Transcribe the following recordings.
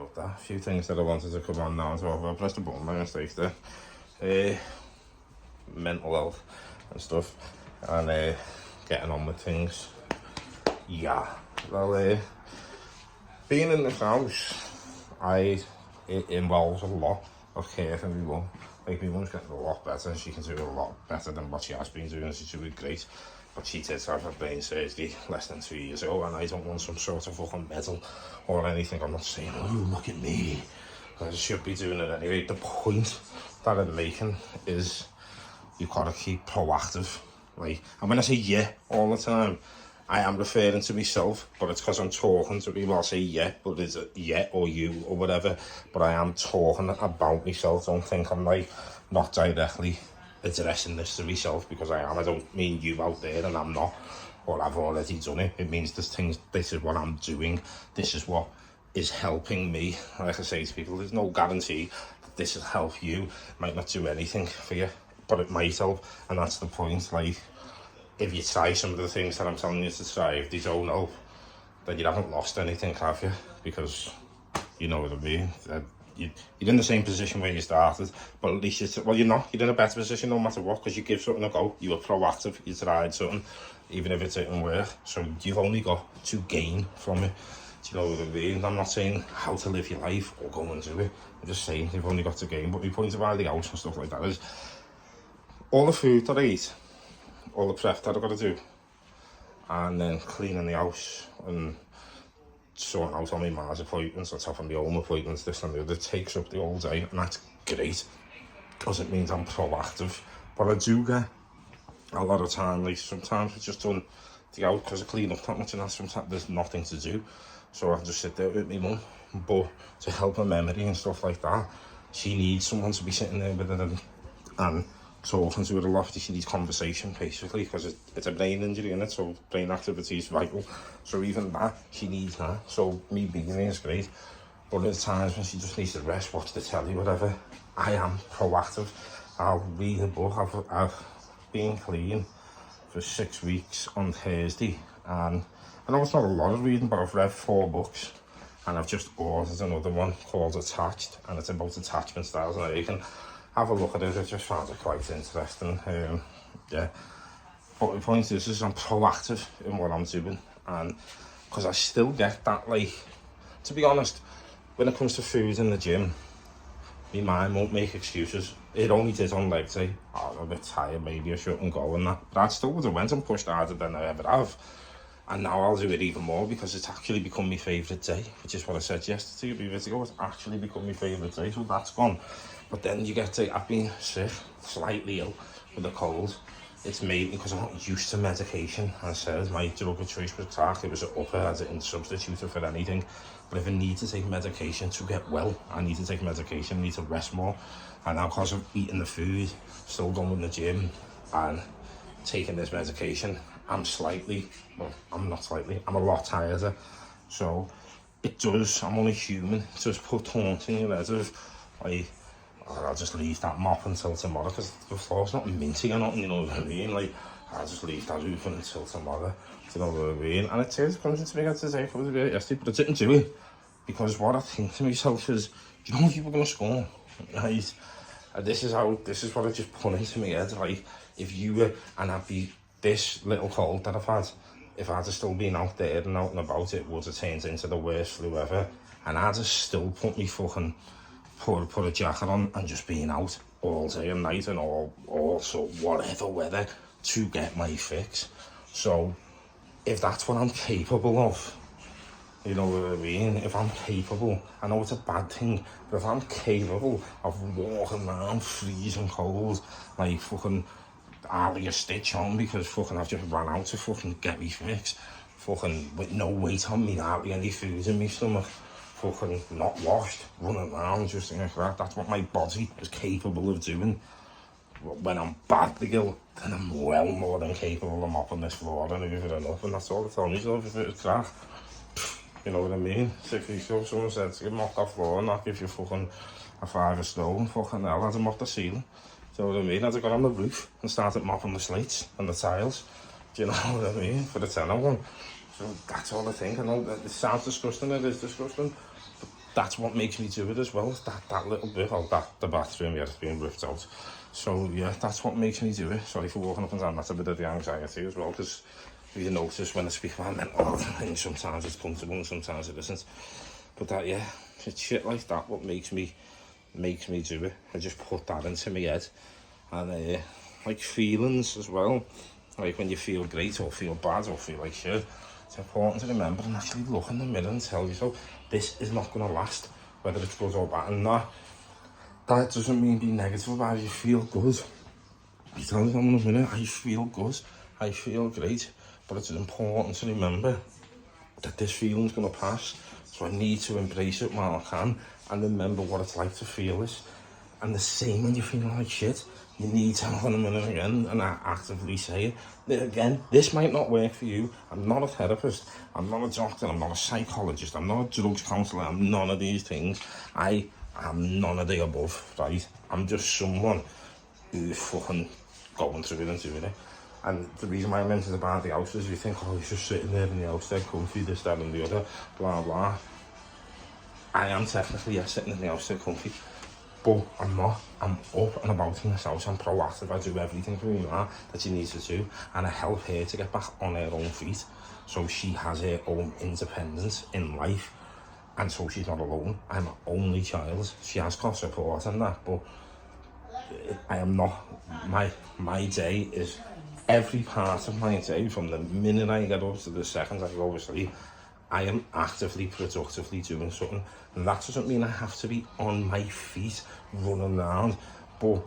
about that. A few things that I wanted to come on now and talk about. Press the button, my mistakes there. Mental health and stuff, and getting on with things. Yeah, well, being in this house, it involves a lot of care for me mum. Like, my mum's getting a lot better, and she can do a lot better than what she has been doing. She's doing great. But she did have a brain surgery less than 2 years ago, and I don't want some sort of fucking medal or anything. I'm not saying, oh, you look at me. I should be doing it anyway. The point that I'm making is you've got to keep proactive. Like, and when I say yeah all the time, I am referring to myself, but it's because I'm talking to people. I'll say yeah, but it's a yeah or you or whatever. But I am talking about myself. Don't think I'm like not directly addressing this to myself, because I am. I don't mean you out there and I'm not, or I've already done it. It means there's things, this is what I'm doing, this is what is helping me. Like I say to people, there's no guarantee that this will help you. It might not do anything for you, but it might help, and that's the point. Like, if you try some of the things that I'm telling you to try, if they don't help, then you haven't lost anything, have you? Because, you know what I mean, you're in the same position where you started, but at least well, you're not. You're in a better position no matter what, because you give something a go. You were proactive. You tried something, even if it didn't work. So you've only got to gain from it. Do you know what I mean? I'm not saying how to live your life or go and do it. I'm just saying you've only got to gain. But my point about the house and stuff like that is all the food that I eat, all the prep that I've got to do, and then cleaning the house and sorting out all my Mars appointments, or top of my home appointments, this and the other, takes up the whole day, and that's great because it means I'm proactive. But I do get a lot of time, like sometimes it's just done to go because I clean up that much, and sometimes there's nothing to do, so I just sit there with my mum. But to help her memory and stuff like that, she needs someone to be sitting there with her and talking to her a lot. She needs conversation basically, because it's a brain injury in it, so brain activity is vital. So even that, she needs that. So me being there is great, but at times when she just needs to rest, watch the telly, whatever, I am proactive. I'll read a book. I've been clean for 6 weeks on Thursday, and I know it's not a lot of reading, but I've read 4 books, and I've just ordered another one called Attached, and it's about attachment styles, and you can have a look at it. I just found it quite interesting. Yeah, but the point is I'm proactive in what I'm doing, and because I still get that, like, to be honest, when it comes to food in the gym, my mind won't make excuses. It only did on leg day. Oh, I'm a bit tired, maybe I shouldn't go and that, but I still would have went and pushed harder than I ever have. And now I'll do it even more, because it's actually become my favourite day, which is what I said yesterday, a bit ago. It's actually become my favourite day, so that's gone. But then you get to, I've been sick, slightly ill with a cold. It's made me, because I'm not used to medication. I said my drug of choice was crack. It was an upper, I didn't substitute it for anything. But if I need to take medication to get well, I need to take medication, I need to rest more. And now, because of eating the food, still going in the gym and taking this medication, I'm a lot tireder. So it does, I'm only human, it does put taunting in your head of, like, oh, I'll just leave that mop until tomorrow, because the floor's not minty or nothing, you know what I mean? Like, I'll just leave that open until tomorrow, you know what I mean? And it comes into my head today, comes into yesterday, but I didn't do it, because what I think to myself is, do you know if you were going to score? Right? And this is what I just put into my head, like, if you were, and I'd be this little cold that I've had, if I'd have still been out there and out and about, it would have turned into the worst flu ever, and I'd have still put me fucking, put a jacket on and just been out all day and night and all so whatever weather to get my fix. So if that's what I'm capable of, you know what I mean? If I'm capable, I know it's a bad thing, but if I'm capable of walking around freezing cold, like fucking hardly a stitch on because fucking I've just ran out to fucking get me fix, fucking with no weight on me, hardly any food in my stomach, fucking not washed, running around just like that, that's what my body is capable of doing. When I'm badly ill, then I'm well more than capable of mopping this floor and everything enough, and that's all they tell me. So if it's crack, you know what I mean? 6 weeks ago, someone said to mop that floor and that gives you fucking a 5 stone. Fucking hell, I'd have mopped the ceiling. Do you know what I mean? I'd have got on the roof and started mopping the slates and the tiles. Do you know what I mean? For the tenner one. So that's all I think. I know that it sounds disgusting, it is disgusting. But that's what makes me do it as well. That little bit, the bathroom, yeah, it's being ripped out. So yeah, that's what makes me do it. Sorry for walking up and down. That's a bit of the anxiety as well, because you notice when I speak about mental health things, sometimes it's comfortable and sometimes it isn't. But that, yeah, it's shit like that what makes me do it. I just put that into my head. And like feelings as well, like when you feel great or feel bad or feel like shit, it's important to remember and actually look in the mirror and tell yourself, this is not going to last, whether it's good or bad. And that doesn't mean be negative about it. You feel good. You tell yourself in a minute, I feel good, I feel great, but it's important to remember that this feeling's going to pass, so I need to embrace it while I can and remember what it's like to feel this. And the same when you're feeling like shit, you need to have a minute again and actively say it. Again, this might not work for you. I'm not a therapist, I'm not a doctor, I'm not a psychologist, I'm not a drugs counsellor, I'm none of these things. I am none of the above, right? I'm just someone who's fucking going through it and doing it. And the reason why I mentioned about the house is you think, oh, he's just sitting there in the house, they're comfy, this, that and the other, blah, blah. I am technically, yeah, sitting in the house, they're comfy. But I'm not. I'm up and about in this house. I'm proactive. I do everything for me that she needs to do. And I help her to get back on her own feet. So she has her own independence in life. And so she's not alone. I'm her only child. She has got support and that. But I am not. My day is every part of my day, from the minute I get up to the second I go to sleep, I am actively, productively doing something. And that doesn't mean I have to be on my feet, running around. But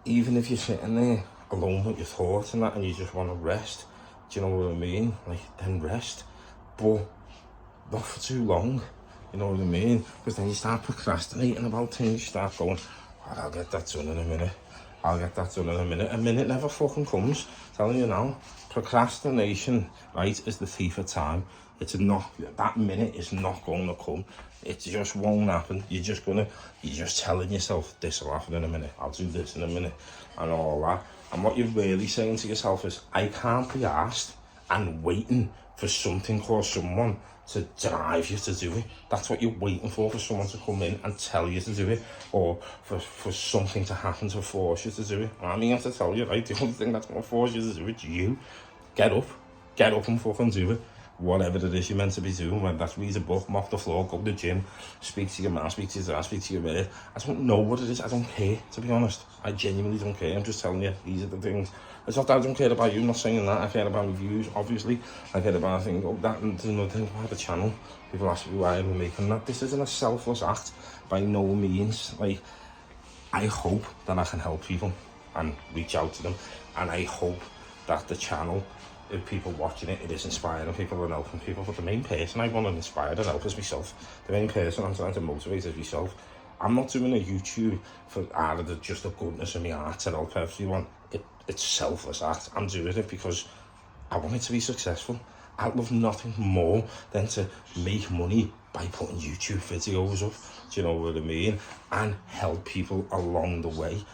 even if you're sitting there alone with your thoughts and that, and you just want to rest, do you know what I mean? Like, then rest. But not for too long, you know what I mean? Because then you start procrastinating about things, you start going, oh, I'll get that done in a minute. I'll get that done in a minute. A minute never fucking comes, telling you now. Procrastination, right, is the thief of time. It's not, that minute is not going to come. It just won't happen. You're just telling yourself, this will happen in a minute. I'll do this in a minute and all that. And what you're really saying to yourself is, I can't be asked and waiting for something or someone to drive you to do it. That's what you're waiting for someone to come in and tell you to do it, or for something to happen to force you to do it. I mean, I have to tell you, right, the only thing that's going to force you to do it is you. Get up and fucking do it. Whatever it is you're meant to be doing, whether that's read a book, mop the floor, go to the gym, speak to your man, speak to your dad, speak to your mate. I don't know what it is. I don't care, to be honest. I genuinely don't care. I'm just telling you, these are the things. It's not that I don't care about you, I'm not saying that. I care about my views, obviously. I care about things, that, and there's another thing about the channel. People ask me why I'm making that. This isn't a selfless act, by no means. Like, I hope that I can help people and reach out to them. And I hope that the channel, if people watching it, it is inspiring people and helping people. But the main person I want to inspire and help is myself. The main person I'm trying to motivate is myself. I'm not doing a YouTube for out of just the goodness of my heart to help everyone. It's selfless act. I'm doing it because I want it to be successful. I love nothing more than to make money by putting YouTube videos up. Do you know what I mean? And help people along the way.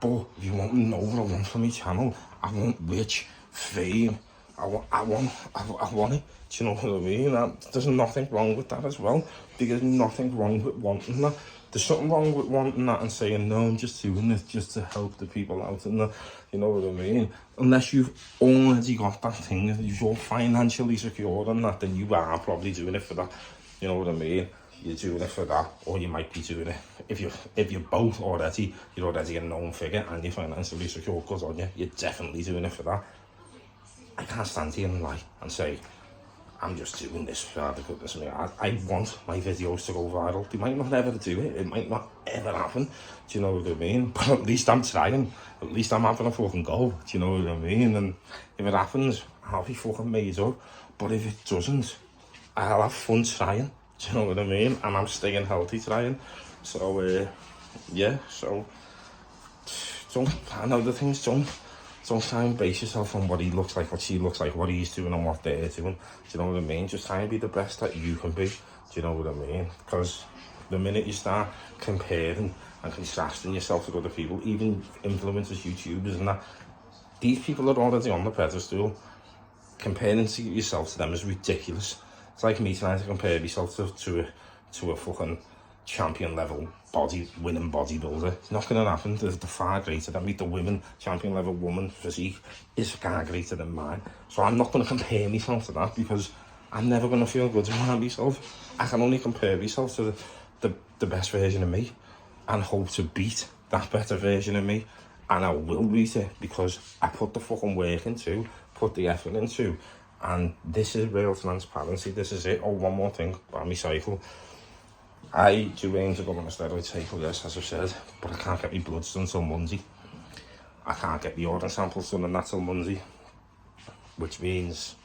But if you want to know what I want from my channel, I want rich, fame. I want it. Do you know what I mean? There's nothing wrong with that as well. There's nothing wrong with wanting that. There's something wrong with wanting that and saying, no, I'm just doing this just to help the people out and that. You know what I mean? Unless you've already got that thing, if you're financially secure on that, then you are probably doing it for that. You know what I mean? You're doing it for that, or you might be doing it if you're both already, you're already a known figure and you're financially secure, good on you, you're definitely doing it for that. I can't stand here and lie and say, I'm just doing this for the goodness of me. I want my videos to go viral. They might not ever do it. It might not ever happen. Do you know what I mean? But at least I'm trying. At least I'm having a fucking go. Do you know what I mean? And if it happens, I'll be fucking made up. But if it doesn't, I'll have fun trying. Do you know what I mean? And I'm staying healthy trying. So, yeah. So, I know the things, don't try and base yourself on what he looks like, what she looks like, what he's doing and what they're doing. Do you know what I mean? Just try and be the best that you can be. Do you know what I mean? Because the minute you start comparing and contrasting yourself with other people, even influencers, YouTubers and that, these people are already on the pedestal. Comparing yourself to them is ridiculous. It's like me trying to compare myself to to a fucking champion level winning bodybuilder. It's not going to happen. They're far greater than me. The women champion level woman physique is far greater than mine. So I'm not going to compare myself to that, because I'm never going to feel good about myself. I can only compare myself to the best version of me and hope to beat that better version of me. And I will beat it, because I put the fucking work into, put the effort into. And this is real transparency. This is it. Oh, one more thing about my cycle. I do aim to go on a steroid cycle, yes, as I've said, but I can't get my bloods done till Monday. I can't get the urine samples done and that till Monday, which means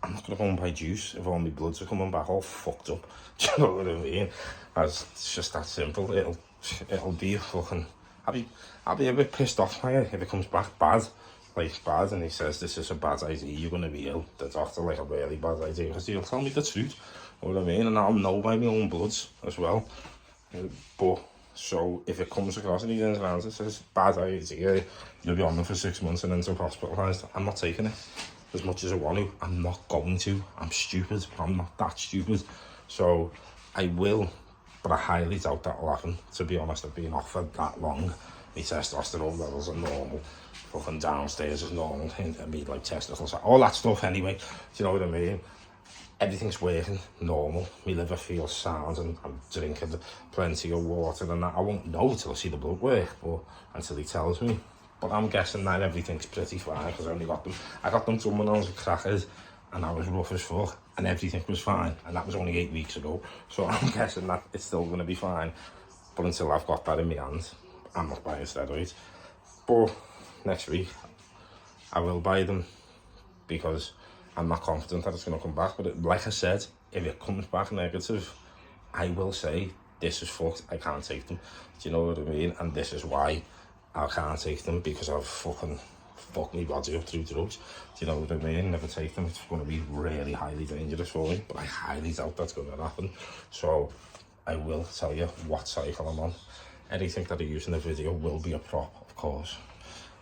I'm not going to go and buy juice if all my bloods are coming back all fucked up. Do you know what I mean? It's just that simple. It'll be fucking... I'll be a bit pissed off by it if it comes back bad. Like bad, and he says this is a bad idea, you're going to be ill. The doctor, like, a really bad idea, because he'll tell me the truth. You know what I mean? And I'll know by my own bloods as well. But so if it comes across and he turns around and says bad idea, you'll be on them for 6 months and end up hospitalised, I'm not taking it. As much as I want to, I'm not going to. I'm stupid, but I'm not that stupid. So I will, but I highly doubt that will happen. To be honest, I've been off for that long. My testosterone levels are normal. Fucking downstairs is normal. I mean, like, testicles, all that stuff anyway. Do you know what I mean? Everything's working normal. My liver feels sound, and I'm drinking plenty of water and that. I won't know till I see the blood work, but until he tells me. But I'm guessing that everything's pretty fine, because I got them done when I was a crackhead, and I was rough as fuck, and everything was fine, and that was only 8 weeks ago. So I'm guessing that it's still going to be fine. But until I've got that in my hand, I'm not buying steroids. But next week, I will buy them, because I'm not confident that it's going to come back. But like I said, if it comes back negative, I will say, this is fucked, I can't take them. Do you know what I mean? And this is why I can't take them, because I've fucking fucked my body up through drugs. Do you know what I mean? Never take them. It's going to be really highly dangerous for me, but I highly doubt that's going to happen. So I will tell you what cycle I'm on. Anything that I use in the video will be a prop, of course.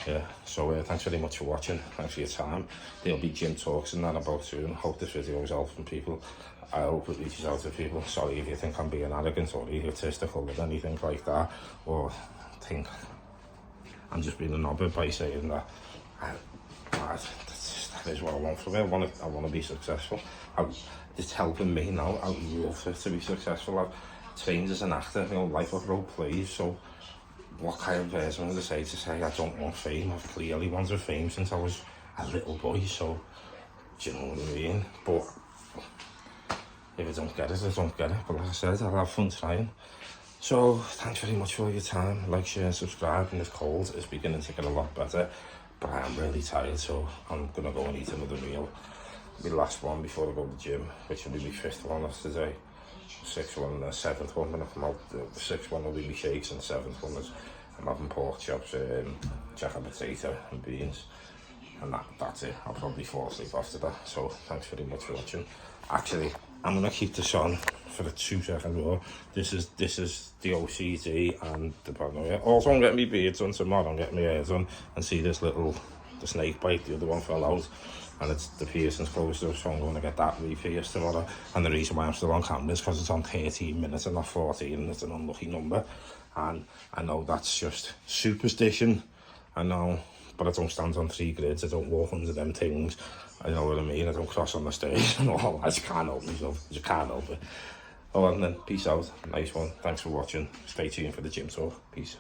Yeah, so thanks very much for watching. Thanks for your time. There'll be gym talks and that about soon. Hope this video is helping people. I hope it reaches out to people. Sorry if you think I'm being arrogant or egotistical or anything like that, or think I'm just being a knobber by saying that. That is what I want from it. I want to be successful. It's helping me now. I would love to be successful. I've trained as an actor, you know, life of role plays, so what kind of person would I say to say I don't want fame? I've clearly wanted fame since I was a little boy, so do you know what I mean? But if I don't get it, I don't get it. But like I said, I'll have fun trying. So thanks very much for your time. Like, share, subscribe. And it's cold, it's beginning to get a lot better, but I am really tired, so I'm gonna go and eat another meal. My last one before I go to the gym, which will be my 5th one of today. 6th one and the 7th one when I come out. The 6th one will be my shakes, and 7th one is I'm having pork chops, jack and potato and beans, and that's it. I'll probably fall asleep after that. So thanks very much for watching. Actually, I'm gonna keep this on for a 2-second more. This is the OCD and the paranoia. Also, I'm getting my beard done tomorrow. I'm getting my hair done, and see this the snake bite. The other one fell out, and it's the piercing's closed up, so I'm going to get that re-pierced tomorrow. And the reason why I'm still on camera is because it's on 13 minutes and not 14, and it's an unlucky number. And I know that's just superstition, I know, but I don't stand on 3 grids, I don't walk under them things, I know what I mean, I don't cross on the stage and all. I just can't help myself, I just can't help it. Oh, and then peace out, nice one, thanks for watching, stay tuned for the gym talk, peace.